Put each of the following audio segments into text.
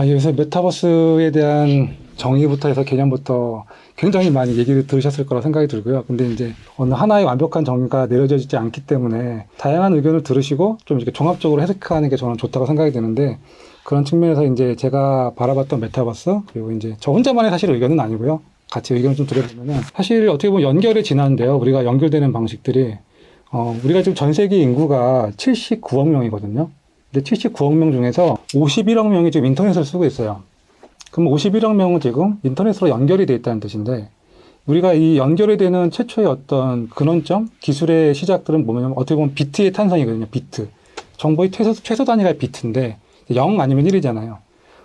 요새 메타버스에 대한 정의부터 해서 개념부터 굉장히 많이 얘기를 들으셨을 거라 생각이 들고요. 근데 이제 어느 하나의 완벽한 정의가 내려지지 않기 때문에 다양한 의견을 들으시고 좀 이렇게 종합적으로 해석하는 게 저는 좋다고 생각이 드는데, 그런 측면에서 이제 제가 바라봤던 메타버스, 그리고 이제 저 혼자만의 사실 의견은 아니고요. 같이 의견을 좀 드려보면은, 사실 어떻게 보면 연결이 지나는데요. 우리가 연결되는 방식들이, 우리가 지금 전 세계 인구가 79억 명이거든요. 근데 79억 명 중에서 51억 명이 지금 인터넷을 쓰고 있어요. 그럼 51억 명은 지금 인터넷으로 연결이 돼 있다는 뜻인데, 우리가 이 연결이 되는 최초의 어떤 근원점, 기술의 시작들은 뭐냐면 어떻게 보면 비트의 탄생이거든요. 비트. 정보의 최소 단위가 비트인데 0 아니면 1이잖아요.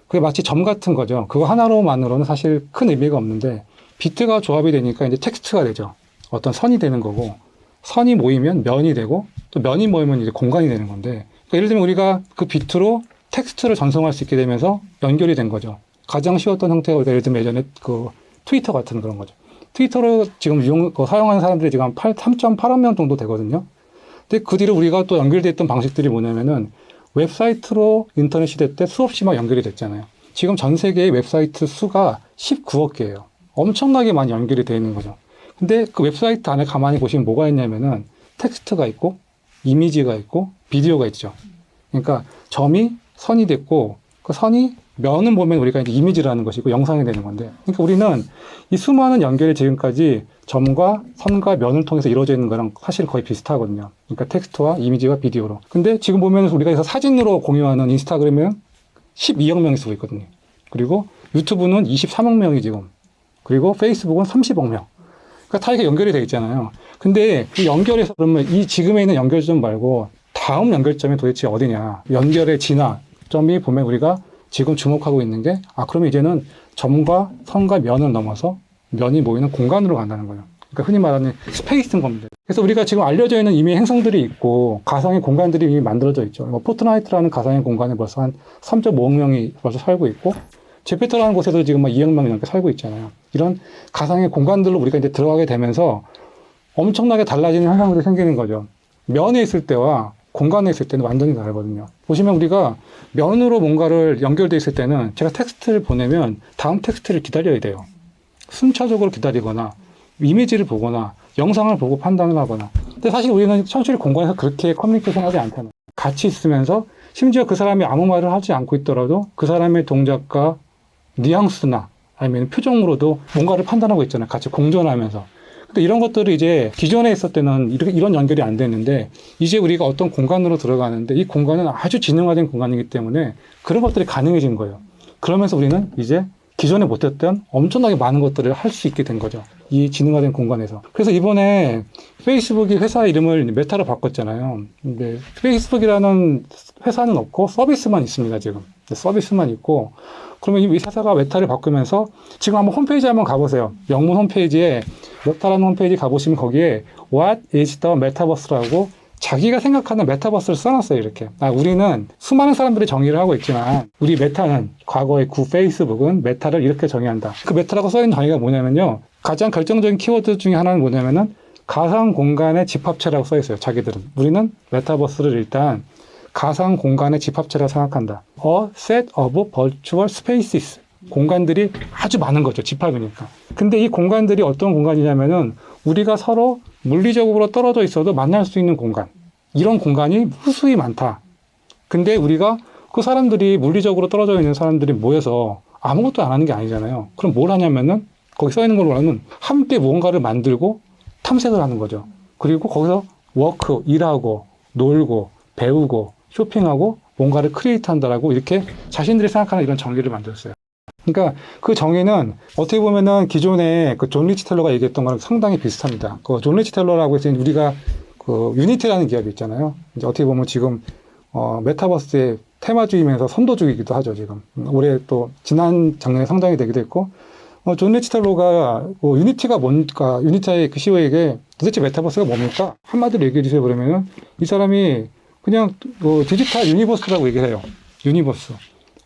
그게 마치 점 같은 거죠. 그거 하나로만으로는 사실 큰 의미가 없는데, 비트가 조합이 되니까 이제 텍스트가 되죠. 어떤 선이 되는 거고, 선이 모이면 면이 되고, 또 면이 모이면 이제 공간이 되는 건데, 그러니까 예를 들면 우리가 그 비트로 텍스트를 전송할 수 있게 되면서 연결이 된 거죠. 가장 쉬웠던 형태가 우리가 예를 들면 예전에 그 트위터 같은 그런 거죠. 트위터로 지금 사용하는 사람들이 지금 한 3.8억 명 정도 되거든요. 근데 그 뒤로 우리가 또 연결됐던 방식들이 뭐냐면은, 웹사이트로 인터넷 시대 때 수없이 막 연결이 됐잖아요. 지금 전 세계의 웹사이트 수가 19억 개예요. 엄청나게 많이 연결이 되어 있는 거죠. 근데 그 웹사이트 안에 가만히 보시면 뭐가 있냐면은 텍스트가 있고, 이미지가 있고, 비디오가 있죠. 그러니까 점이 선이 됐고, 그 선이 면은 보면 우리가 이제 이미지라는 것이고 영상이 되는 건데, 그러니까 우리는 이 수많은 연결이 지금까지 점과 선과 면을 통해서 이루어져 있는 거랑 사실 거의 비슷하거든요. 그러니까 텍스트와 이미지와 비디오로. 근데 지금 보면 우리가 여기서 사진으로 공유하는 인스타그램은 12억 명이 쓰고 있거든요. 그리고 유튜브는 23억 명이 지금, 그리고 페이스북은 30억 명. 그러니까 다 이렇게 연결이 되어 있잖아요. 근데 이 연결해서 그러면 이 지금에 있는 연결점 말고 다음 연결점이 도대체 어디냐. 연결의 진화점이 보면 우리가 지금 주목하고 있는 게, 그러면 이제는 점과 선과 면을 넘어서 면이 모이는 공간으로 간다는 거예요. 그러니까 흔히 말하는 스페이스인 겁니다. 그래서 우리가 지금 알려져 있는 이미 행성들이 있고 가상의 공간들이 이미 만들어져 있죠. 포트나이트라는 가상의 공간에 벌써 한 3.5억 명이 벌써 살고 있고, 제페토라는 곳에도 지금 막 2억 명이 넘게 살고 있잖아요. 이런 가상의 공간들로 우리가 이제 들어가게 되면서 엄청나게 달라지는 현상들이 생기는 거죠. 면에 있을 때와 공간에 있을 때는 완전히 다르거든요. 보시면 우리가 면으로 뭔가를 연결돼 있을 때는 제가 텍스트를 보내면 다음 텍스트를 기다려야 돼요. 순차적으로 기다리거나 이미지를 보거나 영상을 보고 판단을 하거나. 근데 사실 우리는 현실 공간에서 그렇게 커뮤니케이션 하지 않잖아요. 같이 있으면서 심지어 그 사람이 아무 말을 하지 않고 있더라도 그 사람의 동작과 뉘앙스나 아니면 표정으로도 뭔가를 판단하고 있잖아요. 같이 공존하면서. 근데 이런 것들이 이제 기존에 있을 때는 이런 연결이 안 됐는데, 이제 우리가 어떤 공간으로 들어가는데 이 공간은 아주 지능화된 공간이기 때문에 그런 것들이 가능해진 거예요. 그러면서 우리는 이제 기존에 못했던 엄청나게 많은 것들을 할 수 있게 된 거죠. 이 지능화된 공간에서. 그래서 이번에 페이스북이 회사 이름을 메타로 바꿨잖아요. 근데 페이스북이라는 회사는 없고 서비스만 있습니다, 지금. 서비스만 있고, 그러면 이 회사가 메타를 바꾸면서 지금 한번 홈페이지 한번 가보세요. 영문 홈페이지에 메타라는 홈페이지 가보시면 거기에 What is the Metaverse라고 자기가 생각하는 메타버스를 써놨어요, 이렇게. 우리는 수많은 사람들이 정의를 하고 있지만, 우리 메타는, 과거의 구 페이스북은 메타를 이렇게 정의한다. 그 메타라고 써있는 정의가 뭐냐면요, 가장 결정적인 키워드 중에 하나는 뭐냐면은 가상 공간의 집합체라고 써있어요, 자기들은. 우리는 메타버스를 일단 가상 공간의 집합체라고 생각한다. A set of virtual spaces. 공간들이 아주 많은 거죠, 집합이니까. 근데 이 공간들이 어떤 공간이냐면은 우리가 서로 물리적으로 떨어져 있어도 만날 수 있는 공간. 이런 공간이 무수히 많다. 근데 우리가 그 사람들이 물리적으로 떨어져 있는 사람들이 모여서 아무것도 안 하는 게 아니잖아요. 그럼 뭘 하냐면은 거기 써 있는 걸로 하면 함께 무언가를 만들고 탐색을 하는 거죠. 그리고 거기서 워크, 일하고, 놀고, 배우고, 쇼핑하고, 뭔가를 크리에이트 한다라고 이렇게 자신들이 생각하는 이런 정의를 만들었어요. 그러니까 그 정의는 어떻게 보면은 기존에 그 존 리치 텔러가 얘기했던 거랑 상당히 비슷합니다. 그 존 리치 텔러라고 해서 우리가 그 유니티라는 기업이 있잖아요. 이제 어떻게 보면 지금 메타버스의 테마주의면서 선도주의이기도 하죠, 지금. 올해 또 지난 작년에 상장이 되기도 했고, 존 리치 텔러가 유니티가 뭔가, 유니티의 그 CEO에게 도대체 메타버스가 뭡니까? 한마디로 얘기해 주세요. 그러면은 이 사람이 그냥 디지털 유니버스라고 얘기해요. 유니버스.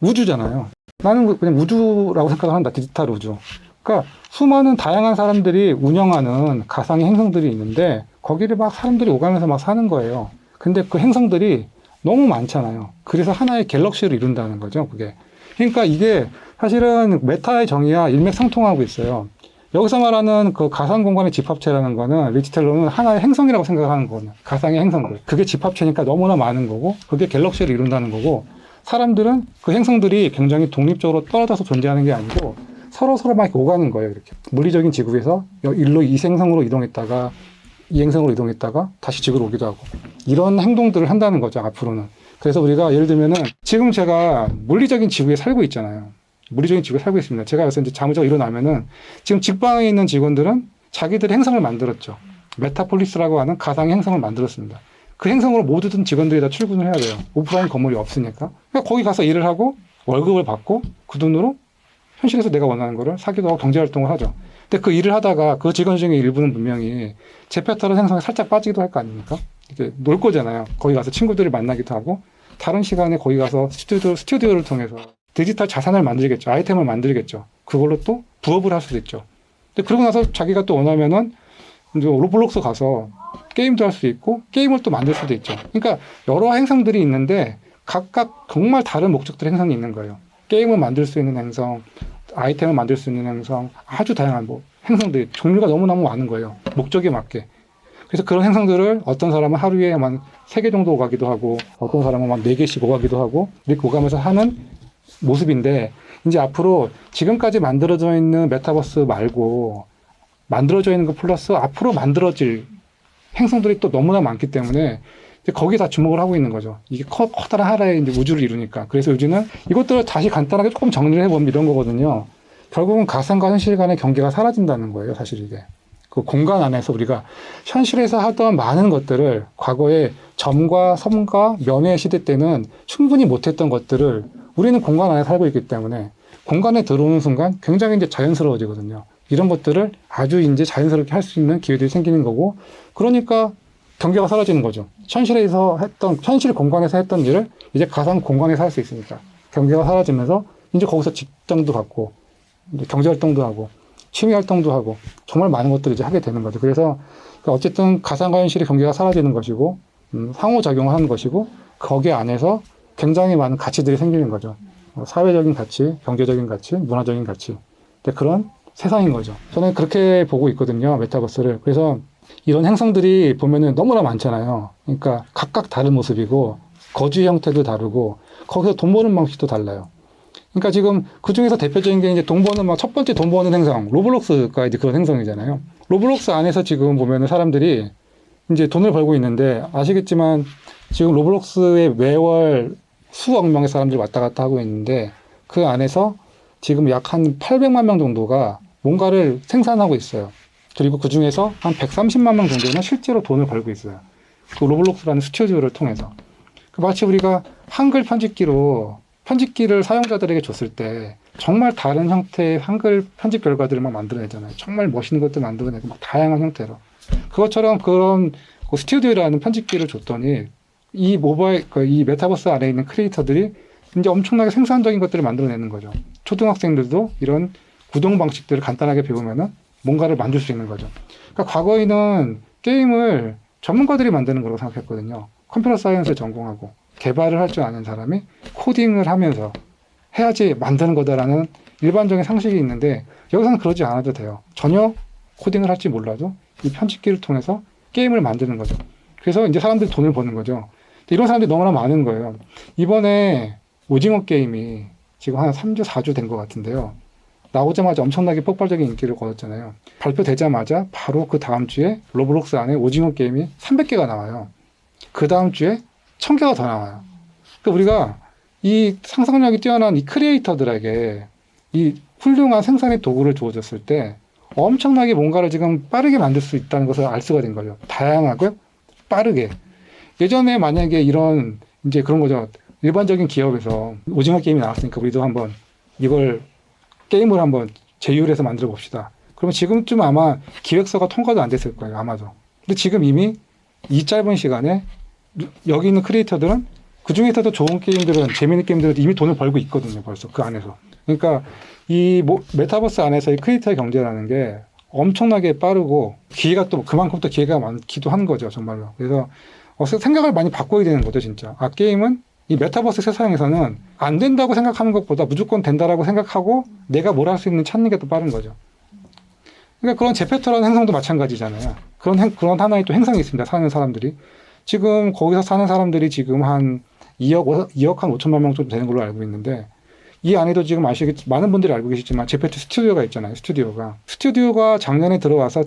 우주잖아요. 나는 그냥 우주라고 생각을 한다. 디지털 우주. 그러니까 수많은 다양한 사람들이 운영하는 가상의 행성들이 있는데 거기를 막 사람들이 오가면서 막 사는 거예요. 근데 그 행성들이 너무 많잖아요. 그래서 하나의 갤럭시를 이룬다는 거죠, 그게. 그러니까 이게 사실은 메타의 정의와 일맥상통하고 있어요. 여기서 말하는 그 가상 공간의 집합체라는 거는 리치텔러는 하나의 행성이라고 생각하는 거거든요. 가상의 행성들. 그게 집합체니까 너무나 많은 거고, 그게 갤럭시를 이룬다는 거고, 사람들은 그 행성들이 굉장히 독립적으로 떨어져서 존재하는 게 아니고 서로 막 이렇게 오가는 거예요. 이렇게 물리적인 지구에서 일로 이 행성으로 이동했다가 이 행성으로 이동했다가 다시 지구로 오기도 하고 이런 행동들을 한다는 거죠. 앞으로는. 그래서 우리가 예를 들면은 지금 제가 물리적인 지구에 살고 있잖아요. 물리적인 지구에 살고 있습니다. 제가 여기서 이제 잠을 자고 일어나면은 지금 직방에 있는 직원들은 자기들의 행성을 만들었죠. 메타폴리스라고 하는 가상의 행성을 만들었습니다. 그 행성으로 모든 직원들이 다 출근을 해야 돼요. 오프라인 건물이 없으니까. 그러니까 거기 가서 일을 하고 월급을 받고 그 돈으로 현실에서 내가 원하는 거를 사기도 하고 경제활동을 하죠. 근데 그 일을 하다가 그 직원 중에 일부는 분명히 제페터런 행성에 살짝 빠지기도 할 거 아닙니까? 이제 놀 거잖아요. 거기 가서 친구들을 만나기도 하고 다른 시간에 거기 가서 스튜디오를 통해서 디지털 자산을 만들겠죠. 아이템을 만들겠죠. 그걸로 또 부업을 할 수도 있죠. 근데 그러고 나서 자기가 또 원하면은 이제 로블록스 가서 게임도 할 수 있고 게임을 또 만들 수도 있죠. 그러니까 여러 행성들이 있는데 각각 정말 다른 목적들의 행성이 있는 거예요. 게임을 만들 수 있는 행성, 아이템을 만들 수 있는 행성, 아주 다양한 행성들이 종류가 너무너무 많은 거예요. 목적에 맞게. 그래서 그런 행성들을 어떤 사람은 하루에 한 3개 정도 오가기도 하고 어떤 사람은 한 4개씩 오가기도 하고 이렇게 오가면서 하는 모습인데 이제 앞으로 지금까지 만들어져 있는 메타버스 말고 만들어져 있는 거 플러스 앞으로 만들어질 행성들이 또 너무나 많기 때문에 거기에 다 주목을 하고 있는 거죠. 이게 커다란 하나의 이제 우주를 이루니까. 그래서 요즘은 이것들을 다시 간단하게 조금 정리를 해보면 이런 거거든요. 결국은 가상과 현실 간의 경계가 사라진다는 거예요. 사실 이게. 그 공간 안에서 우리가 현실에서 하던 많은 것들을 과거에 점과 섬과 면의 시대 때는 충분히 못했던 것들을 우리는 공간 안에 살고 있기 때문에 공간에 들어오는 순간 굉장히 이제 자연스러워지거든요. 이런 것들을 아주 이제 자연스럽게 할 수 있는 기회들이 생기는 거고, 그러니까 경계가 사라지는 거죠. 현실 공간에서 했던 일을 이제 가상 공간에서 할 수 있으니까 경계가 사라지면서 이제 거기서 직장도 갖고, 이제 경제활동도 하고, 취미활동도 하고, 정말 많은 것들을 이제 하게 되는 거죠. 그래서 어쨌든 가상과 현실의 경계가 사라지는 것이고, 상호작용을 하는 것이고, 거기에 안에서 굉장히 많은 가치들이 생기는 거죠. 사회적인 가치, 경제적인 가치, 문화적인 가치. 그런 세상인 거죠. 저는 그렇게 보고 있거든요. 메타버스를. 그래서 이런 행성들이 보면은 너무나 많잖아요. 그러니까 각각 다른 모습이고 거주 형태도 다르고 거기서 돈 버는 방식도 달라요. 그러니까 지금 그 중에서 대표적인 게 이제 돈 버는 첫 번째 돈 버는 행성, 로블록스가 이제 그런 행성이잖아요. 로블록스 안에서 지금 보면은 사람들이 이제 돈을 벌고 있는데 아시겠지만 지금 로블록스에 매월 수억 명의 사람들이 왔다 갔다 하고 있는데 그 안에서 지금 약 한 800만 명 정도가 뭔가를 생산하고 있어요. 그리고 그 중에서 한 130만 명 정도는 실제로 돈을 벌고 있어요. 그 로블록스라는 스튜디오를 통해서. 마치 우리가 한글 편집기를 사용자들에게 줬을 때 정말 다른 형태의 한글 편집 결과들을 막 만들어내잖아요. 정말 멋있는 것들 만들어내고 막 다양한 형태로. 그것처럼 그런 그 스튜디오라는 편집기를 줬더니 이 메타버스 안에 있는 크리에이터들이 이제 엄청나게 생산적인 것들을 만들어내는 거죠. 초등학생들도 이런 구동 방식들을 간단하게 배우면은 뭔가를 만들 수 있는 거죠. 그러니까 과거에는 게임을 전문가들이 만드는 거라고 생각했거든요. 컴퓨터 사이언스를 전공하고 개발을 할 줄 아는 사람이 코딩을 하면서 해야지 만드는 거다라는 일반적인 상식이 있는데 여기서는 그러지 않아도 돼요. 전혀 코딩을 할지 몰라도 이 편집기를 통해서 게임을 만드는 거죠. 그래서 이제 사람들이 돈을 버는 거죠. 이런 사람들이 너무나 많은 거예요. 이번에 오징어 게임이 지금 한 3주, 4주 된 것 같은데요. 나오자마자 엄청나게 폭발적인 인기를 거뒀잖아요. 발표되자마자 바로 그 다음 주에 로블록스 안에 오징어 게임이 300개가 나와요. 그 다음 주에 1000개가 더 나와요. 그러니까 우리가 이 상상력이 뛰어난 이 크리에이터들에게 이 훌륭한 생산의 도구를 주어졌을 때 엄청나게 뭔가를 지금 빠르게 만들 수 있다는 것을 알 수가 된 거죠. 다양하고 빠르게. 예전에 만약에 이런 이제 그런 거죠. 일반적인 기업에서 오징어 게임이 나왔으니까 우리도 한번 이걸 게임을 한번 제휴해서 만들어 봅시다. 그러면 지금쯤 아마 기획서가 통과도 안 됐을 거예요. 아마도. 근데 지금 이미 이 짧은 시간에 여기 있는 크리에이터들은 그 중에서도 좋은 게임들은 재미있는 게임들은 이미 돈을 벌고 있거든요. 벌써 그 안에서. 그러니까 이 메타버스 안에서의 크리에이터의 경제라는 게 엄청나게 빠르고 기회가 또 그만큼 또 기회가 많기도 한 거죠. 정말로. 그래서 생각을 많이 바꿔야 되는 거죠. 진짜. 게임은 이 메타버스 세상에서는 안 된다고 생각하는 것보다 무조건 된다라고 생각하고 내가 뭘 할 수 있는 찾는 게 더 빠른 거죠. 그러니까 그런 제페토라는 행성도 마찬가지잖아요. 그런 하나의 또 행성이 있습니다. 사는 사람들이. 지금 거기서 사는 사람들이 지금 한 2억 한 5천만 명 정도 되는 걸로 알고 있는데, 이 안에도 지금 많은 분들이 알고 계시지만 제페토 스튜디오가 있잖아요. 스튜디오가 작년에 들어와서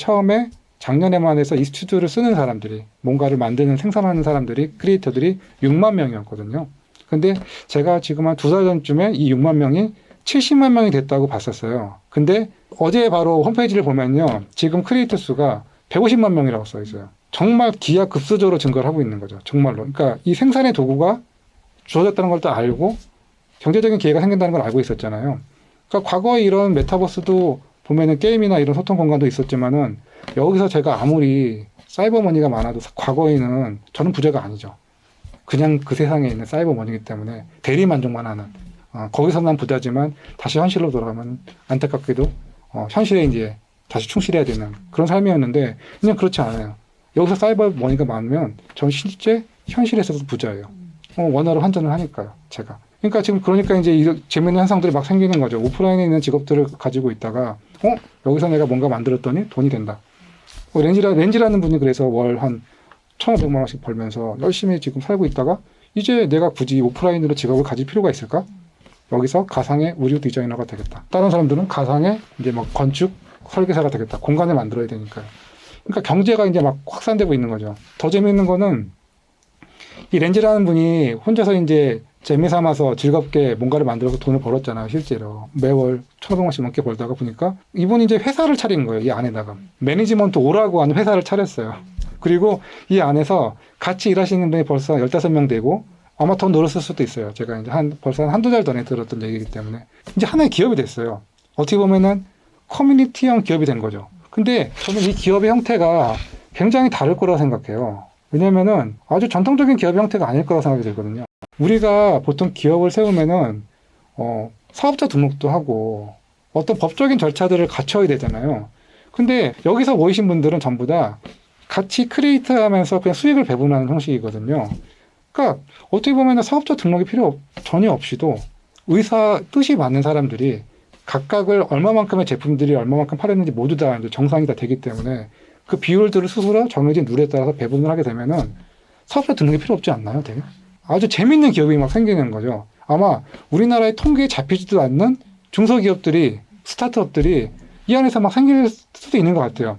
작년에만 해서 이 스튜디오를 쓰는 사람들이, 뭔가를 만드는 생산하는 사람들이, 크리에이터들이 6만 명이었거든요. 근데 제가 지금 한 2달 전쯤에 이 6만 명이 70만 명이 됐다고 봤었어요. 근데 어제 바로 홈페이지를 보면요, 지금 크리에이터 수가 150만 명이라고 써 있어요. 정말 기하급수적으로 증가를 하고 있는 거죠. 정말로. 그러니까 이 생산의 도구가 주어졌다는 걸 또 알고 경제적인 기회가 생긴다는 걸 알고 있었잖아요. 그러니까 과거에 이런 메타버스도 보면은 게임이나 이런 소통 공간도 있었지만은, 여기서 제가 아무리 사이버머니가 많아도 과거에는 저는 부자가 아니죠. 그냥 그 세상에 있는 사이버머니이기 때문에 대리 만족만 하는, 거기서 난 부자지만 다시 현실로 돌아가면 안타깝게도 현실에 이제 다시 충실해야 되는 그런 삶이었는데, 그냥 그렇지 않아요. 여기서 사이버머니가 많으면 저는 실제 현실에서도 부자예요. 원화로 환전을 하니까요, 제가. 그러니까 이제 이런 재밌는 현상들이 막 생기는 거죠. 오프라인에 있는 직업들을 가지고 있다가, 여기서 내가 뭔가 만들었더니 돈이 된다. 렌지라는 분이 그래서 월 한 1,500만 원씩 벌면서 열심히 지금 살고 있다가, 이제 내가 굳이 오프라인으로 직업을 가질 필요가 있을까? 여기서 가상의 의류 디자이너가 되겠다. 다른 사람들은 가상의 이제 막 건축 설계사가 되겠다. 공간을 만들어야 되니까요. 그러니까 경제가 이제 막 확산되고 있는 거죠. 더 재미있는 거는, 이 렌지라는 분이 혼자서 이제 재미 삼아서 즐겁게 뭔가를 만들어서 돈을 벌었잖아요, 실제로. 매월 1,500원씩 넘게 벌다가 보니까 이분이 이제 회사를 차린 거예요, 이 안에다가. 매니지먼트 오라고 하는 회사를 차렸어요. 그리고 이 안에서 같이 일하시는 분이 벌써 15명 되고, 아마 더 늘었을 수도 있어요. 제가 이제 벌써 한두 달 전에 들었던 얘기이기 때문에. 이제 하나의 기업이 됐어요. 어떻게 보면은 커뮤니티형 기업이 된 거죠. 근데 저는 이 기업의 형태가 굉장히 다를 거라고 생각해요. 왜냐면은 아주 전통적인 기업 형태가 아닐 거라고 생각이 들거든요. 우리가 보통 기업을 세우면은 사업자 등록도 하고 어떤 법적인 절차들을 갖춰야 되잖아요. 근데 여기서 모이신 분들은 전부 다 같이 크리에이트 하면서 그냥 수익을 배분하는 형식이거든요. 그러니까 어떻게 보면은 사업자 등록이 전혀 없이도 뜻이 맞는 사람들이 각각을 얼마만큼의 제품들이 얼마만큼 팔았는지 모두 다 이제 정상이 다 되기 때문에, 그 비율들을 스스로 정해진 룰에 따라서 배분을 하게 되면은 사업자 등록이 필요 없지 않나요, 되게? 아주 재밌는 기업이 막 생기는 거죠. 아마 우리나라의 통계에 잡히지도 않는 중소기업들이, 스타트업들이 이 안에서 막 생길 수도 있는 것 같아요.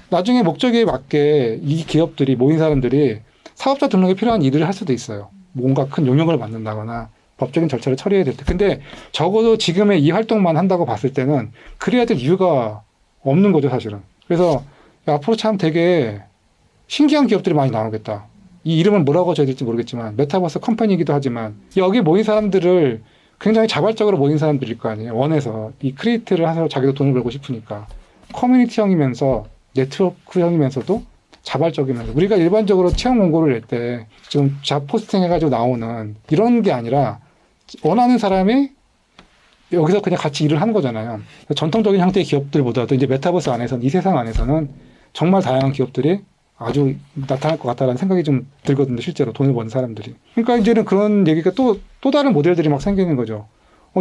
나중에 목적에 맞게 이 기업들이 모인 사람들이 사업자 등록이 필요한 일을 할 수도 있어요. 뭔가 큰 용역을 맡는다거나 법적인 절차를 처리해야 될 때. 근데 적어도 지금의 이 활동만 한다고 봤을 때는 그래야 될 이유가 없는 거죠, 사실은. 그래서 앞으로 참 되게 신기한 기업들이 많이 나오겠다. 이 이름을 뭐라고 줘야 될지 모르겠지만 메타버스 컴퍼니이기도 하지만, 여기 모인 사람들을 굉장히 자발적으로 모인 사람들일 거 아니에요. 원해서 이 크리에이트를 해서 자기도 돈을 벌고 싶으니까. 커뮤니티형이면서 네트워크형이면서도 자발적이면서, 우리가 일반적으로 채용 공고를 낼 때 지금 잡 포스팅 해가지고 나오는 이런 게 아니라 원하는 사람이 여기서 그냥 같이 일을 하는 거잖아요. 전통적인 형태의 기업들보다도 이제 메타버스 안에서는, 이 세상 안에서는 정말 다양한 기업들이 아주 나타날 것 같다라는 생각이 좀 들거든요, 실제로 돈을 버는 사람들이. 그러니까 이제는 그런 얘기가 또 다른 모델들이 막 생기는 거죠.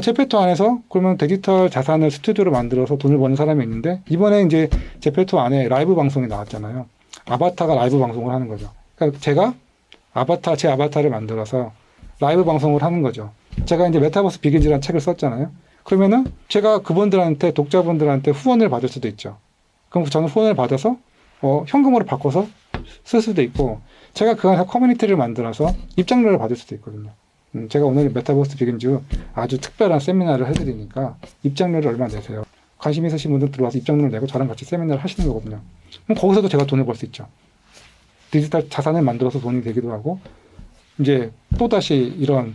제페토 안에서 그러면 디지털 자산을 스튜디오로 만들어서 돈을 버는 사람이 있는데, 이번에 이제 제페토 안에 라이브 방송이 나왔잖아요. 아바타가 라이브 방송을 하는 거죠. 그러니까 제가 제 아바타를 만들어서 라이브 방송을 하는 거죠. 제가 이제 메타버스 비긴즈라는 책을 썼잖아요. 그러면은 제가 그분들한테, 독자분들한테 후원을 받을 수도 있죠. 그럼 저는 후원을 받아서 현금으로 바꿔서 쓸 수도 있고, 제가 그 안에서 커뮤니티를 만들어서 입장료를 받을 수도 있거든요. 제가 오늘 메타버스 비긴즈 아주 특별한 세미나를 해드리니까 입장료를 얼마 내세요. 관심 있으신 분들 들어와서 입장료를 내고 저랑 같이 세미나를 하시는 거거든요. 그럼 거기서도 제가 돈을 벌 수 있죠. 디지털 자산을 만들어서 돈이 되기도 하고, 이제 또다시 이런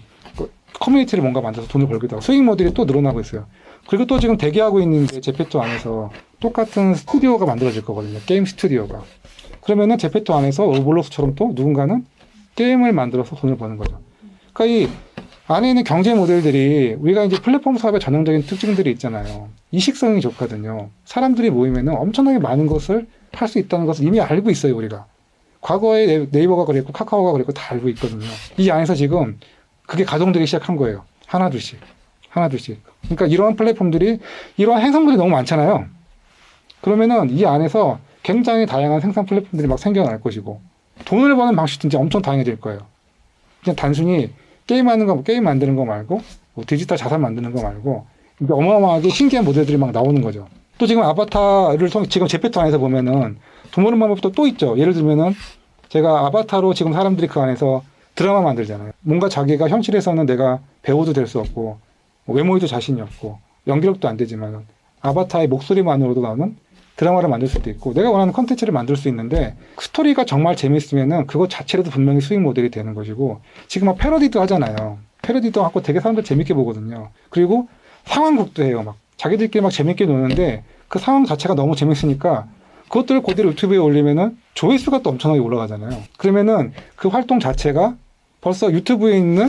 커뮤니티를 뭔가 만들어서 돈을 벌기도 하고, 수익 모델이 또 늘어나고 있어요. 그리고 또 지금 대기하고 있는 게 제페토 안에서 똑같은 스튜디오가 만들어질 거거든요. 게임 스튜디오가. 그러면은 제페토 안에서 로블록스처럼 또 누군가는 게임을 만들어서 돈을 버는 거죠. 그러니까 이 안에 있는 경제 모델들이, 우리가 이제 플랫폼 사업의 전형적인 특징들이 있잖아요. 이식성이 좋거든요. 사람들이 모이면은 엄청나게 많은 것을 할 수 있다는 것을 이미 알고 있어요, 우리가. 과거에 네이버가 그랬고 카카오가 그랬고 다 알고 있거든요. 이 안에서 지금 그게 가동되기 시작한 거예요. 하나둘씩. 그러니까 이러한 플랫폼들이, 이러한 행성들이 너무 많잖아요. 그러면은 이 안에서 굉장히 다양한 생산 플랫폼들이 막 생겨날 것이고, 돈을 버는 방식도 이제 엄청 다양해질 거예요. 그냥 단순히 게임하는 거, 게임 만드는 거 말고, 뭐 디지털 자산 만드는 거 말고, 이게 어마어마하게 신기한 모델들이 막 나오는 거죠. 또 지금 아바타를 통해, 지금 제페토 안에서 보면은 돈 버는 방법도 또 있죠. 예를 들면은 제가 아바타로 지금 사람들이 그 안에서 드라마 만들잖아요. 뭔가 자기가 현실에서는 내가 배우도 될 수 없고, 뭐 외모에도 자신이 없고, 연기력도 안 되지만, 아바타의 목소리만으로도 나오는 드라마를 만들 수도 있고, 내가 원하는 컨텐츠를 만들 수 있는데, 스토리가 정말 재밌으면은 그것 자체로도 분명히 수익 모델이 되는 것이고, 지금 막 패러디도 하잖아요. 패러디도 하고 되게 사람들 재밌게 보거든요. 그리고 상황극도 해요. 막 자기들끼리 막 재밌게 노는데, 그 상황 자체가 너무 재밌으니까, 그것들을 그대로 유튜브에 올리면은 조회수가 또 엄청나게 올라가잖아요. 그러면은 그 활동 자체가 벌써 유튜브에 있는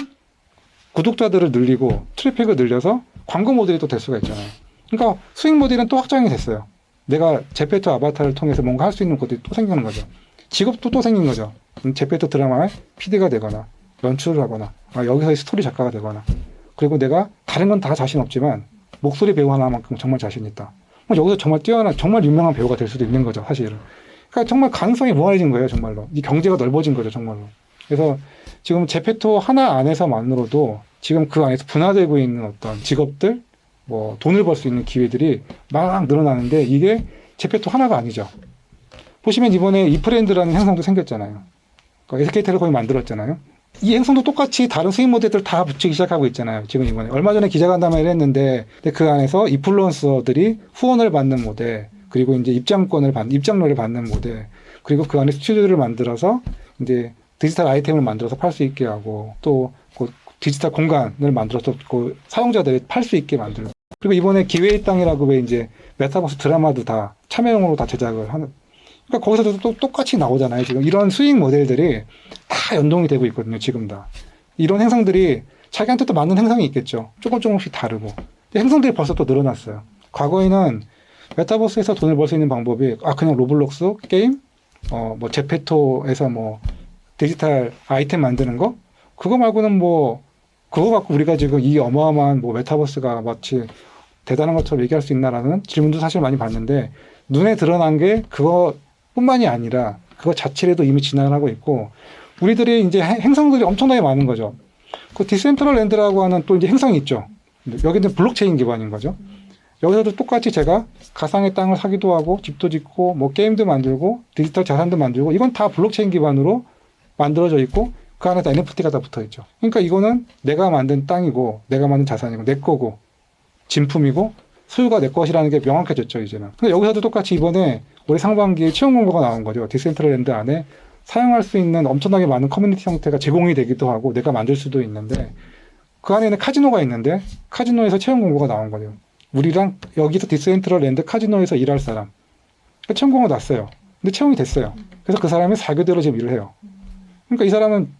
구독자들을 늘리고 트래픽을 늘려서 광고 모델이 또 될 수가 있잖아요. 그러니까 수익 모델은 또 확장이 됐어요. 내가 제페토 아바타를 통해서 뭔가 할 수 있는 것들이 또 생기는 거죠. 직업도 또 생긴 거죠. 제페토 드라마의 PD가 되거나 연출을 하거나 여기서의 스토리 작가가 되거나, 그리고 내가 다른 건 다 자신 없지만 목소리 배우 하나만큼 정말 자신 있다. 여기서 정말 뛰어난, 정말 유명한 배우가 될 수도 있는 거죠, 사실은. 그러니까 정말 가능성이 무한해진 거예요, 정말로. 이 경제가 넓어진 거죠, 정말로. 그래서 지금 제페토 하나 안에서만으로도 지금 그 안에서 분화되고 있는 어떤 직업들, 뭐 돈을 벌 수 있는 기회들이 막 늘어나는데, 이게 제페토 하나가 아니죠. 보시면 이번에 이프렌드라는 행성도 생겼잖아요. 그러니까 SK텔레콤이 만들었잖아요. 이 행성도 똑같이 다른 수익 모델들 다 붙이기 시작하고 있잖아요. 지금 이번에 얼마 전에 기자간담회를 했는데, 그 안에서 인플루언서들이 후원을 받는 모델, 그리고 이제 입장료를 받는 모델, 그리고 그 안에 스튜디오를 만들어서 이제 디지털 아이템을 만들어서 팔 수 있게 하고, 또 그 디지털 공간을 만들어서 그 사용자들이 팔 수 있게 만들고, 그리고 이번에 기회의 땅이라고 왜 이제 메타버스 드라마도 다 참여용으로 다 제작을 하는, 그러니까 거기서도 또 똑같이 나오잖아요. 지금 이런 수익 모델들이 다 연동이 되고 있거든요. 지금 다. 이런 행성들이 자기한테 또 맞는 행성이 있겠죠. 조금씩 다르고. 행성들이 벌써 또 늘어났어요. 과거에는 메타버스에서 돈을 벌 수 있는 방법이 그냥 로블록스 게임, 뭐 제페토에서 뭐 디지털 아이템 만드는 거, 그거 말고는 뭐 그거 갖고 우리가 지금 이 어마어마한 뭐 메타버스가 마치 대단한 것처럼 얘기할 수 있나라는 질문도 사실 많이 받는데, 눈에 드러난 게 그거뿐만이 아니라 그거 자체로도 이미 진행을 하고 있고, 우리들이 이제 행성들이 엄청나게 많은 거죠. 그 디센트럴랜드라고 하는 또 이제 행성이 있죠. 여기는 블록체인 기반인 거죠. 여기서도 똑같이 제가 가상의 땅을 사기도 하고, 집도 짓고, 뭐 게임도 만들고, 디지털 자산도 만들고, 이건 다 블록체인 기반으로 만들어져 있고, 그 안에다 NFT가 다 붙어 있죠. 그러니까 이거는 내가 만든 땅이고, 내가 만든 자산이고, 내 거고, 진품이고, 소유가 내 것이라는 게 명확해졌죠, 이제는. 근데 여기서도 똑같이 이번에 올해 상반기에 채용 공고가 나온 거죠. 디센트럴랜드 안에 사용할 수 있는 엄청나게 많은 커뮤니티 형태가 제공이 되기도 하고, 내가 만들 수도 있는데, 그 안에는 카지노가 있는데, 카지노에서 채용 공고가 나온 거죠. 우리랑 여기서 디센트럴랜드 카지노에서 일할 사람. 그러니까 채용 공고가 났어요. 근데 채용이 됐어요. 그래서 그 사람이 4교대로 지금 일을 해요. 그러니까 이 사람은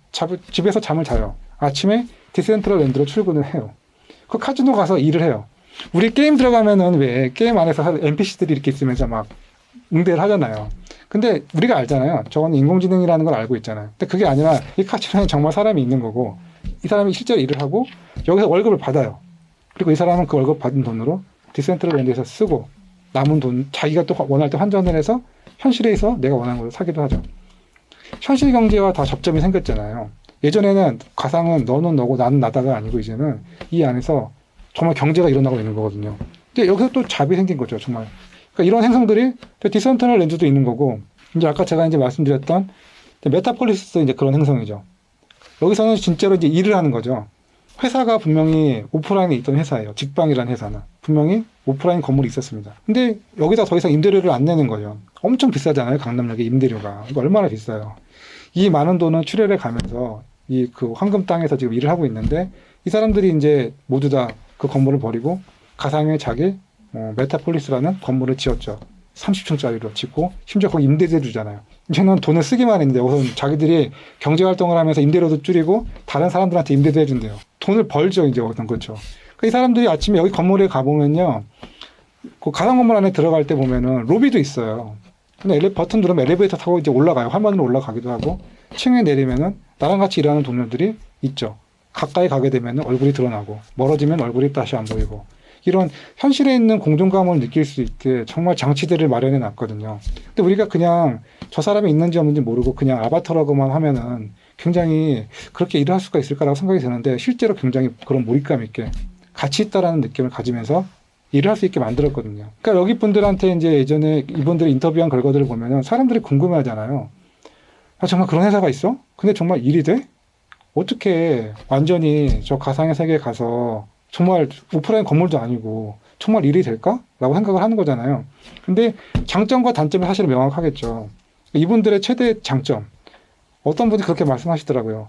집에서 잠을 자요. 아침에 디센트럴랜드로 출근을 해요. 그 카지노 가서 일을 해요. 우리 게임 들어가면은 왜 게임 안에서 NPC들이 이렇게 있으면서 막 응대를 하잖아요. 근데 우리가 알잖아요. 저건 인공지능이라는 걸 알고 있잖아요. 근데 그게 아니라 이 카지노에 정말 사람이 있는 거고, 이 사람이 실제로 일을 하고 여기서 월급을 받아요. 그리고 이 사람은 그 월급 받은 돈으로 디센트럴랜드에서 쓰고, 남은 돈 자기가 또 원할 때 환전을 해서 현실에서 내가 원하는 걸 사기도 하죠. 현실 경제와 다 접점이 생겼잖아요. 예전에는 가상은 너는 너고 나는 나다가 아니고, 이제는 이 안에서 정말 경제가 일어나고 있는 거거든요. 근데 여기서 또 잡이 생긴 거죠, 정말. 그러니까 이런 행성들이 디센트럴랜드도 있는 거고, 이제 아까 제가 이제 말씀드렸던 메타폴리스 이제 그런 행성이죠. 여기서는 진짜로 이제 일을 하는 거죠. 회사가 분명히 오프라인에 있던 회사예요. 직방이라는 회사는 분명히 오프라인 건물이 있었습니다. 근데 여기다 더 이상 임대료를 안 내는 거예요. 엄청 비싸잖아요, 강남역의 임대료가. 이거 얼마나 비싸요. 이 많은 돈은 출혈해 가면서 이 그 황금 땅에서 지금 일을 하고 있는데, 이 사람들이 이제 모두 다 그 건물을 버리고 가상의 자기 메타폴리스라는 건물을 지었죠. 30층짜리로 짓고, 심지어 거기 임대료 주잖아요. 이제는 돈을 쓰기만 했는데, 우선 자기들이 경제활동을 하면서 임대료도 줄이고 다른 사람들한테 임대도 해준대요. 돈을 벌죠, 이제. 그렇죠. 이 사람들이 아침에 여기 건물에 가보면요, 그 가상 건물 안에 들어갈 때 보면은 로비도 있어요. 근데 버튼 누르면 엘리베이터 타고 이제 올라가요. 화면으로 올라가기도 하고, 층에 내리면은 나랑 같이 일하는 동료들이 있죠. 가까이 가게 되면 얼굴이 드러나고 멀어지면 얼굴이 다시 안 보이고 이런 현실에 있는 공존감을 느낄 수 있게 정말 장치들을 마련해 놨거든요. 근데 우리가 그냥 저 사람이 있는지 없는지 모르고 그냥 아바타라고만 하면은 굉장히 그렇게 일을 할 수가 있을까라고 생각이 드는데 실제로 굉장히 그런 몰입감 있게 가치 있다라는 느낌을 가지면서 일을 할 수 있게 만들었거든요. 그러니까 여기 분들한테 이제 예전에 이분들이 인터뷰한 결과들을 보면은 사람들이 궁금해 하잖아요. 아, 정말 그런 회사가 있어? 근데 정말 일이 돼? 어떻게 완전히 저 가상의 세계에 가서 정말 오프라인 건물도 아니고 정말 일이 될까? 라고 생각을 하는 거잖아요. 근데 장점과 단점이 사실 명확하겠죠. 이분들의 최대 장점. 어떤 분이 그렇게 말씀하시더라고요.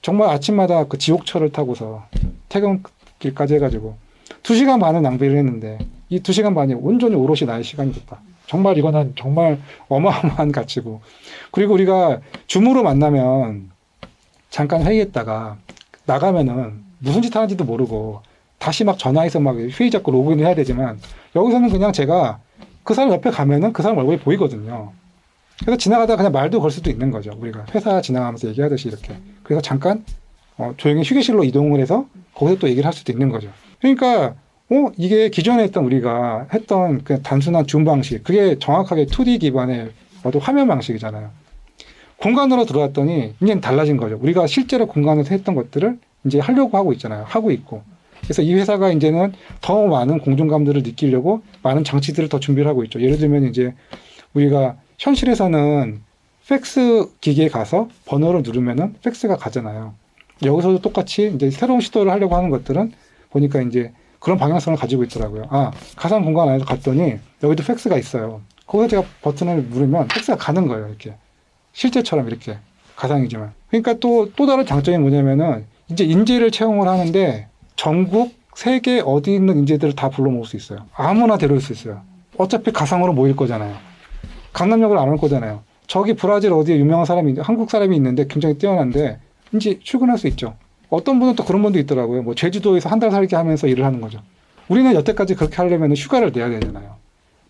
정말 아침마다 그 지옥철을 타고서 퇴근길까지 해가지고 2시간 반을 낭비를 했는데 이 2시간 반이 온전히 오롯이 나의 시간이 됐다. 정말 이거는 정말 어마어마한 가치고. 그리고 우리가 줌으로 만나면 잠깐 회의했다가 나가면은 무슨 짓 하는지도 모르고 다시 막 전화해서 막 회의 잡고 로그인을 해야 되지만 여기서는 그냥 제가 그 사람 옆에 가면은 그 사람 얼굴이 보이거든요. 그래서 지나가다가 그냥 말도 걸 수도 있는 거죠. 우리가 회사 지나가면서 얘기하듯이 이렇게. 그래서 잠깐 조용히 휴게실로 이동을 해서 거기서 또 얘기를 할 수도 있는 거죠. 그러니까 이게 기존에 했던 우리가 했던 그 단순한 줌 방식, 그게 정확하게 2D 기반의 어떤 화면 방식이잖아요. 공간으로 들어왔더니 이제 달라진 거죠. 우리가 실제로 공간에서 했던 것들을 이제 하려고 하고 있잖아요. 하고 있고. 그래서 이 회사가 이제는 더 많은 공존감들을 느끼려고 많은 장치들을 더 준비를 하고 있죠. 예를 들면 이제 우리가 현실에서는 팩스 기계에 가서 번호를 누르면은 팩스가 가잖아요. 여기서도 똑같이 이제 새로운 시도를 하려고 하는 것들은 보니까 이제 그런 방향성을 가지고 있더라고요. 아, 가상 공간 안에서 갔더니 여기도 팩스가 있어요. 거기서 제가 버튼을 누르면 팩스가 가는 거예요. 이렇게. 실제처럼 이렇게. 가상이지만. 그러니까 또 다른 장점이 뭐냐면은 이제 인재를 채용을 하는데 전국, 세계 어디 있는 인재들을 다 불러 모을 수 있어요. 아무나 데려올 수 있어요. 어차피 가상으로 모일 거잖아요. 강남역을 안 올 거잖아요. 저기 브라질 어디에 유명한 사람이, 한국 사람이 있는데 굉장히 뛰어난데 이제 출근할 수 있죠. 어떤 분은 또 그런 분도 있더라고요. 뭐 제주도에서 한 달 살기 하면서 일을 하는 거죠. 우리는 여태까지 그렇게 하려면 휴가를 내야 되잖아요.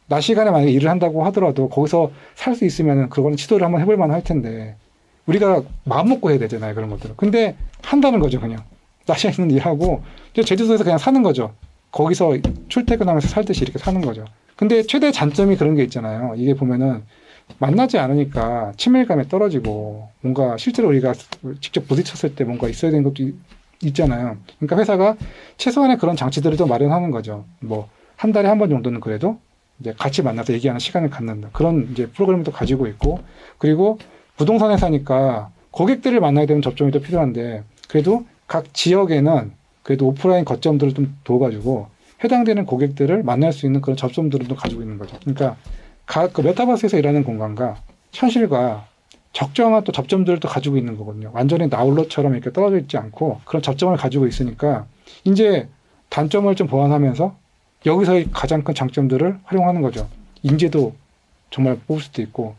낮 시간에 만약에 일을 한다고 하더라도 거기서 살 수 있으면 그거는 시도를 한번 해볼 만할 텐데 우리가 마음 먹고 해야 되잖아요. 그런 것들은. 근데 한다는 거죠. 그냥. 낮 시간에 있는 일하고 제주도에서 그냥 사는 거죠. 거기서 출퇴근하면서 살듯이 이렇게 사는 거죠. 근데 최대 단점이 그런 게 있잖아요. 이게 보면은 만나지 않으니까 친밀감이 떨어지고 뭔가 실제로 우리가 직접 부딪혔을 때 뭔가 있어야 되는 것도 있잖아요. 그러니까 회사가 최소한의 그런 장치들을 좀 마련하는 거죠. 뭐 한 달에 한 번 정도는 그래도 이제 같이 만나서 얘기하는 시간을 갖는다. 그런 이제 프로그램도 가지고 있고 그리고 부동산 회사니까 고객들을 만나야 되는 접점이 또 필요한데 그래도 각 지역에는 그래도 오프라인 거점들을 좀 둬가지고 해당되는 고객들을 만날 수 있는 그런 접점들을 또 가지고 있는 거죠. 그러니까 그 메타버스에서 일하는 공간과 현실과 적정한 또 접점들을 또 가지고 있는 거거든요. 완전히 나홀로처럼 이렇게 떨어져 있지 않고 그런 접점을 가지고 있으니까 이제 단점을 좀 보완하면서 여기서의 가장 큰 장점들을 활용하는 거죠. 인재도 정말 뽑을 수도 있고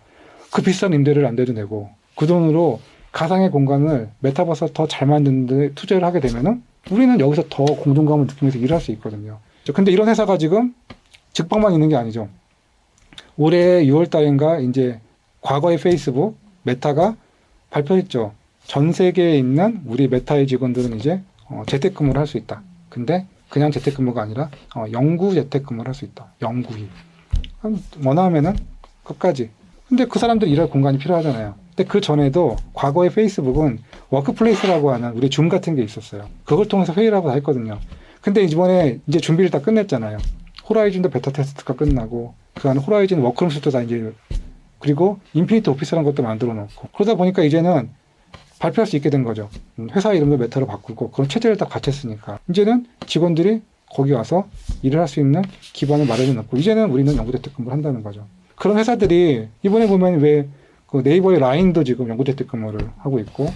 그 비싼 임대를 안 돼도 되고 그 돈으로 가상의 공간을 메타버스 더 잘 만드는 데 투자를 하게 되면은 우리는 여기서 더 공존감을 느끼면서 일할 수 있거든요. 근데 이런 회사가 지금 직방만 있는 게 아니죠. 올해 6월 달인가 이제 과거의 페이스북 메타가 발표했죠. 전 세계에 있는 우리 메타의 직원들은 이제 재택근무를 할 수 있다. 근데 그냥 재택근무가 아니라 영구 재택근무를 할 수 있다. 영구히. 원하면은 끝까지. 근데 그 사람들 일할 공간이 필요하잖아요. 근데 그 전에도 과거의 페이스북은 워크플레이스라고 하는 우리 줌 같은 게 있었어요. 그걸 통해서 회의를 하고 다 했거든요. 근데 이번에 이제 준비를 다 끝냈잖아요. 호라이즌도 베타 테스트가 끝나고 그 안에 호라이즌 워크룸스도 다 이제 그리고 인피니트 오피스라는 것도 만들어 놓고 그러다 보니까 이제는 발표할 수 있게 된 거죠. 회사 이름도 메타로 바꾸고 그런 체제를 다 같이 했으니까 이제는 직원들이 거기 와서 일을 할 수 있는 기반을 마련해 놓고 이제는 우리는 영구재택근무를 한다는 거죠. 그런 회사들이 이번에 보면 왜 그 네이버의 라인도 지금 영구재택근무를 하고 있고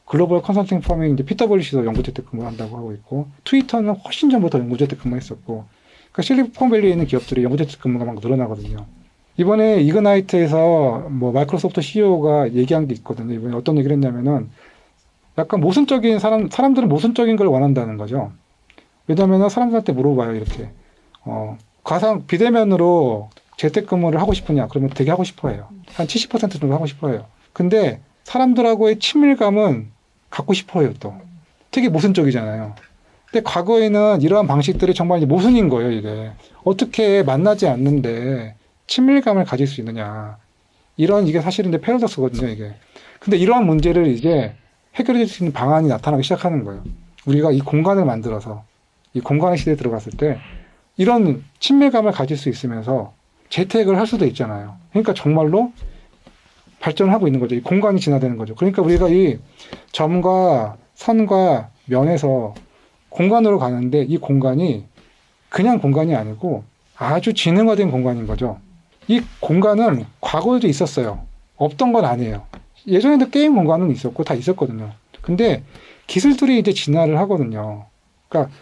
글로벌 컨설팅 펌인 이제 PwC도 영구재택근무를 한다고 하고 있고 트위터는 훨씬 전부터 영구재택근무했었고 그러니까 실리콘밸리에 있는 기업들이 영구재택근무가 막 늘어나거든요. 이번에 이그나이트에서 뭐 마이크로소프트 CEO가 얘기한 게 있거든요. 이번에 어떤 얘기를 했냐면은 약간 모순적인 사람들은 모순적인 걸 원한다는 거죠. 왜냐면은 사람들한테 물어봐요. 이렇게 가상 비대면으로 재택근무를 하고 싶으냐? 그러면 되게 하고 싶어해요. 한 70% 정도 하고 싶어해요. 근데 사람들하고의 친밀감은 갖고 싶어해요. 또 되게 모순적이잖아요. 근데 과거에는 이러한 방식들이 정말 이제 모순인 거예요, 이게. 어떻게 만나지 않는데 친밀감을 가질 수 있느냐. 이게 사실은 이제 패러독스거든요, 이게. 근데 이러한 문제를 이제 해결해 줄 수 있는 방안이 나타나기 시작하는 거예요. 우리가 이 공간을 만들어서 이 공간의 시대에 들어갔을 때 이런 친밀감을 가질 수 있으면서 재택을 할 수도 있잖아요. 그러니까 정말로 발전하고 있는 거죠. 이 공간이 진화되는 거죠. 그러니까 우리가 이 점과 선과 면에서 공간으로 가는데 이 공간이 그냥 공간이 아니고 아주 지능화된 공간인 거죠. 이 공간은 과거에도 있었어요. 없던 건 아니에요. 예전에도 게임 공간은 있었고 다 있었거든요. 근데 기술들이 이제 진화를 하거든요. 그러니까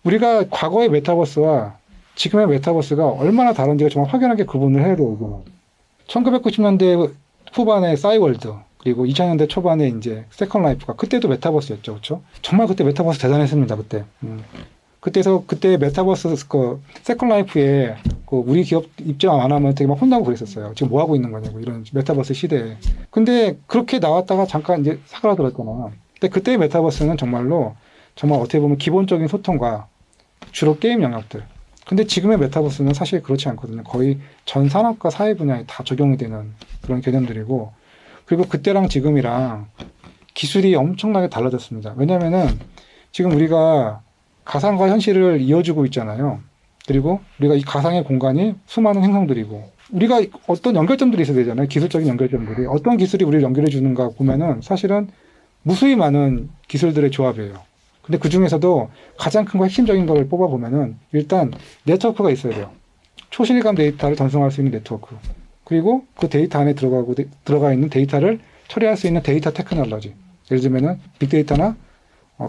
우리가 과거의 메타버스와 지금의 메타버스가 얼마나 다른지가 정말 확연하게 구분을 해야 돼요, 이거는. 1990년대 후반에 싸이월드, 그리고 2000년대 초반에 이제 세컨 라이프가 그때도 메타버스였죠, 그렇죠? 정말 그때 메타버스 대단했습니다, 그때. 그때 메타버스 세컨 라이프에 우리 기업 입장 안 하면 되게 막 혼나고 그랬었어요. 지금 뭐 하고 있는 거냐고 이런 메타버스 시대에. 근데 그렇게 나왔다가 잠깐 이제 사그라들었잖아. 근데 그때의 메타버스는 정말 어떻게 보면 기본적인 소통과 주로 게임 영역들. 근데 지금의 메타버스는 사실 그렇지 않거든요. 거의 전 산업과 사회 분야에 다 적용이 되는 그런 개념들이고, 그리고 그때랑 지금이랑 기술이 엄청나게 달라졌습니다. 왜냐면은 지금 우리가 가상과 현실을 이어주고 있잖아요. 그리고 우리가 이 가상의 공간이 수많은 행성들이고, 우리가 어떤 연결점들이 있어야 되잖아요. 기술적인 연결점들이. 어떤 기술이 우리를 연결해 주는가 보면은 사실은 무수히 많은 기술들의 조합이에요. 근데 그 중에서도 가장 큰 거 핵심적인 걸 뽑아보면은 일단 네트워크가 있어야 돼요. 초실감 데이터를 전송할 수 있는 네트워크. 그리고 그 데이터 안에 들어가 있는 데이터를 처리할 수 있는 데이터 테크놀로지. 예를 들면은 빅데이터나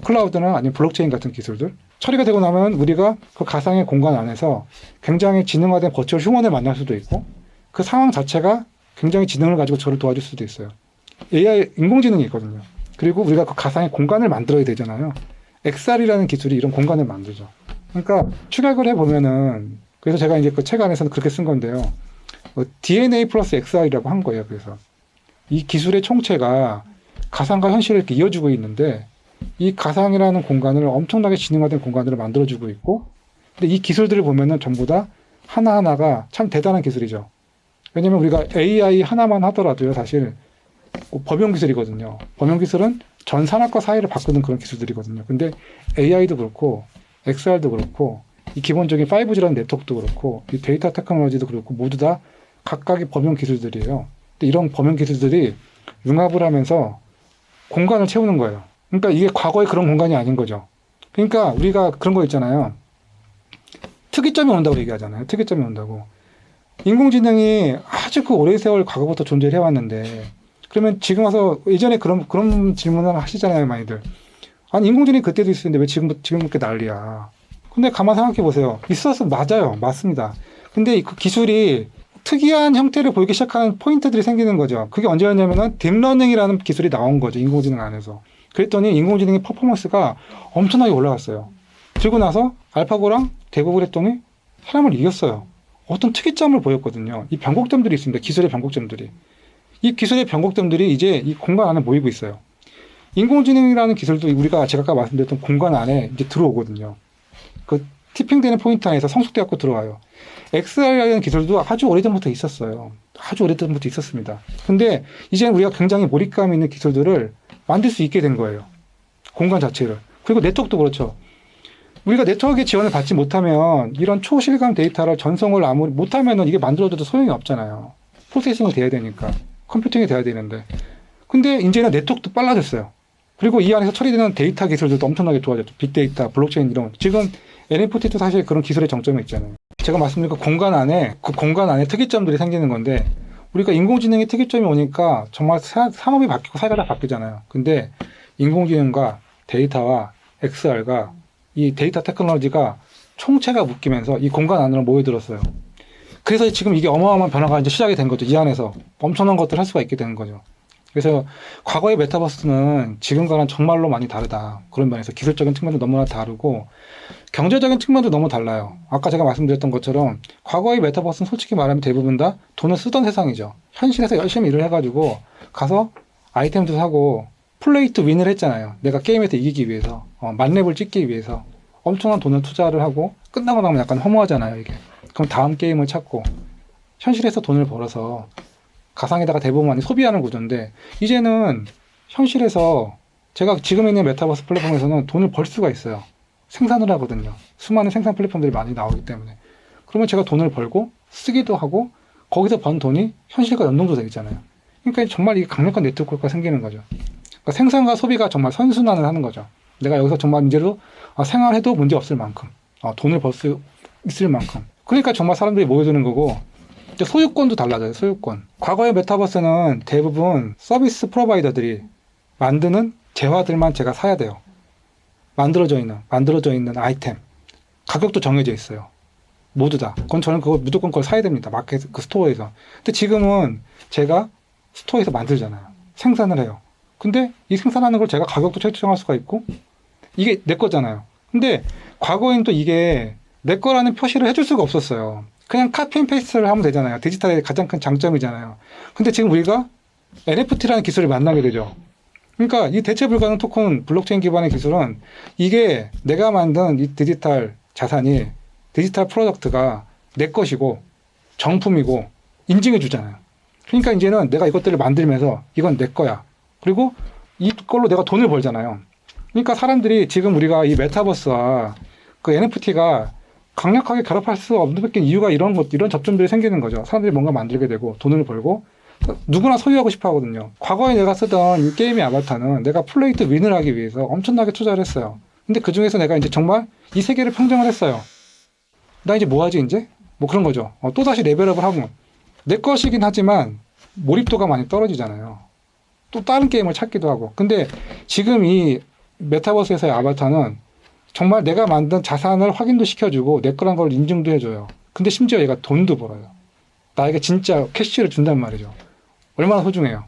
클라우드나 아니면 블록체인 같은 기술들. 처리가 되고 나면 우리가 그 가상의 공간 안에서 굉장히 지능화된 버추얼 휴먼을 만날 수도 있고, 그 상황 자체가 굉장히 지능을 가지고 저를 도와줄 수도 있어요. AI, 인공지능이 있거든요. 그리고 우리가 그 가상의 공간을 만들어야 되잖아요. XR이라는 기술이 이런 공간을 만들죠. 그러니까 축약을 해보면은, 그래서 제가 이제 그 책 안에서는 그렇게 쓴 건데요. DNA 플러스 XR이라고 한 거예요. 그래서 이 기술의 총체가 가상과 현실을 이렇게 이어주고 있는데, 이 가상이라는 공간을 엄청나게 지능화된 공간으로 만들어주고 있고, 근데 이 기술들을 보면은 전부 다 하나하나가 참 대단한 기술이죠. 왜냐면 우리가 AI 하나만 하더라도요, 사실 범용 기술이거든요. 범용 기술은 전 산업과 사회를 바꾸는 그런 기술들이거든요. 근데 AI도 그렇고, XR도 그렇고, 이 기본적인 5G라는 네트워크도 그렇고, 이 데이터 테크놀로지도 그렇고, 모두 다 각각의 범용 기술들이에요. 근데 이런 범용 기술들이 융합을 하면서 공간을 채우는 거예요. 그러니까 이게 과거의 그런 공간이 아닌 거죠. 그러니까 우리가 그런 거 있잖아요. 특이점이 온다고 얘기하잖아요. 특이점이 온다고. 인공지능이 아주 그 오랜 세월 과거부터 존재를 해왔는데, 그러면 지금 와서 예전에 그런 질문을 하시잖아요, 많이들. 아니, 인공지능이 그때도 있었는데 왜 지금 그렇게 난리야. 근데 가만 생각해 보세요. 있었어. 맞아요. 맞습니다. 근데 그 기술이 특이한 형태를 보이기 시작하는 포인트들이 생기는 거죠. 그게 언제였냐면은 딥러닝이라는 기술이 나온 거죠. 인공지능 안에서. 그랬더니 인공지능의 퍼포먼스가 엄청나게 올라갔어요. 그리고 나서 알파고랑 대국을 했더니 사람을 이겼어요. 어떤 특이점을 보였거든요. 이 변곡점들이 있습니다. 기술의 변곡점들이. 이 기술의 변곡점들이 이제 이 공간 안에 모이고 있어요. 인공지능이라는 기술도 제가 아까 말씀드렸던 공간 안에 이제 들어오거든요. 그 티핑되는 포인트 안에서 성숙돼갖고 들어와요. XR이라는 기술도 아주 오래전부터 있었어요. 아주 오래전부터 있었습니다. 근데 이제는 우리가 굉장히 몰입감 있는 기술들을 만들 수 있게 된 거예요. 공간 자체를. 그리고 네트워크도 그렇죠. 우리가 네트워크의 지원을 받지 못하면 이런 초실감 데이터를 전송을 아무리 못하면은 이게 만들어져도 소용이 없잖아요. 프로세싱이 돼야 되니까. 컴퓨팅이 돼야 되는데. 근데 이제는 네트워크도 빨라졌어요. 그리고 이 안에서 처리되는 데이터 기술들도 엄청나게 좋아졌죠. 빅데이터, 블록체인 이런. 지금 NFT도 사실 그런 기술의 정점에 있잖아요. 제가 말씀드린 그 공간 안에 특이점들이 생기는 건데, 우리가 인공지능의 특이점이 오니까 정말 산업이 바뀌고 사회가 다 바뀌잖아요. 근데 인공지능과 데이터와 XR과 이 데이터 테크놀로지가 총체가 묶이면서 이 공간 안으로 모여들었어요. 그래서 지금 이게 어마어마한 변화가 이제 시작이 된 거죠. 이 안에서 엄청난 것들을 할 수가 있게 되는 거죠. 그래서 과거의 메타버스는 지금과는 정말로 많이 다르다. 그런 면에서 기술적인 측면도 너무나 다르고 경제적인 측면도 너무 달라요. 아까 제가 말씀드렸던 것처럼 과거의 메타버스는 솔직히 말하면 대부분 다 돈을 쓰던 세상이죠. 현실에서 열심히 일을 해가지고 가서 아이템도 사고 플레이 투 윈을 했잖아요. 내가 게임에서 이기기 위해서, 만렙을 찍기 위해서 엄청난 돈을 투자를 하고 끝나고 나면 약간 허무하잖아요, 이게. 그럼 다음 게임을 찾고 현실에서 돈을 벌어서 가상에다가 대부분 많이 소비하는 구조인데, 이제는 현실에서 제가 지금 있는 메타버스 플랫폼에서는 돈을 벌 수가 있어요. 생산을 하거든요. 수많은 생산 플랫폼들이 많이 나오기 때문에. 그러면 제가 돈을 벌고 쓰기도 하고 거기서 번 돈이 현실과 연동도 되잖아요. 그러니까 정말 이게 강력한 네트워크가 생기는 거죠. 그러니까 생산과 소비가 정말 선순환을 하는 거죠. 내가 여기서 정말 이제로 생활해도 문제 없을 만큼, 돈을 벌 수 있을 만큼. 그러니까 정말 사람들이 모여드는 거고, 이제 소유권도 달라져요. 소유권. 과거의 메타버스는 대부분 서비스 프로바이더들이 만드는 재화들만 제가 사야 돼요. 만들어져 있는 아이템. 가격도 정해져 있어요. 모두 다. 그건 저는 그거 무조건 그걸 사야 됩니다. 마켓, 그 스토어에서. 근데 지금은 제가 스토어에서 만들잖아요. 생산을 해요. 근데 이 생산하는 걸 제가 가격도 책정할 수가 있고, 이게 내 거잖아요. 근데 과거엔 또 이게 내 거라는 표시를 해줄 수가 없었어요. 그냥 카피 앤 페이스트를 하면 되잖아요. 디지털의 가장 큰 장점이잖아요. 근데 지금 우리가 NFT라는 기술을 만나게 되죠. 그러니까 이 대체 불가능 토큰 블록체인 기반의 기술은 이게 내가 만든 이 디지털 자산이, 디지털 프로덕트가 내 것이고 정품이고 인증해 주잖아요. 그러니까 이제는 내가 이것들을 만들면서 이건 내 거야. 그리고 이걸로 내가 돈을 벌잖아요. 그러니까 사람들이 지금 우리가 이 메타버스와 그 NFT가 강력하게 결합할 수 없는 이유가 이런 접점들이 생기는 거죠. 사람들이 뭔가 만들게 되고 돈을 벌고 누구나 소유하고 싶어 하거든요. 과거에 내가 쓰던 이 게임의 아바타는 내가 플레이 투 윈을 하기 위해서 엄청나게 투자를 했어요. 근데 그 중에서 내가 이제 정말 이 세계를 평정을 했어요. 나 이제 뭐 하지 이제? 뭐 그런 거죠. 또다시 레벨업을 하고. 내 것이긴 하지만 몰입도가 많이 떨어지잖아요. 또 다른 게임을 찾기도 하고. 근데 지금 이 메타버스에서의 아바타는 정말 내가 만든 자산을 확인도 시켜주고 내 거란 걸 인증도 해줘요. 근데 심지어 얘가 돈도 벌어요. 나에게 진짜 캐시를 준단 말이죠. 얼마나 소중해요.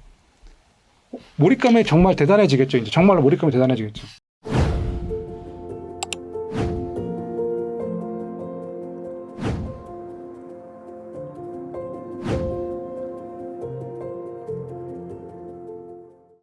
몰입감이 정말 대단해지겠죠. 이제 정말로 몰입감이 대단해지겠죠.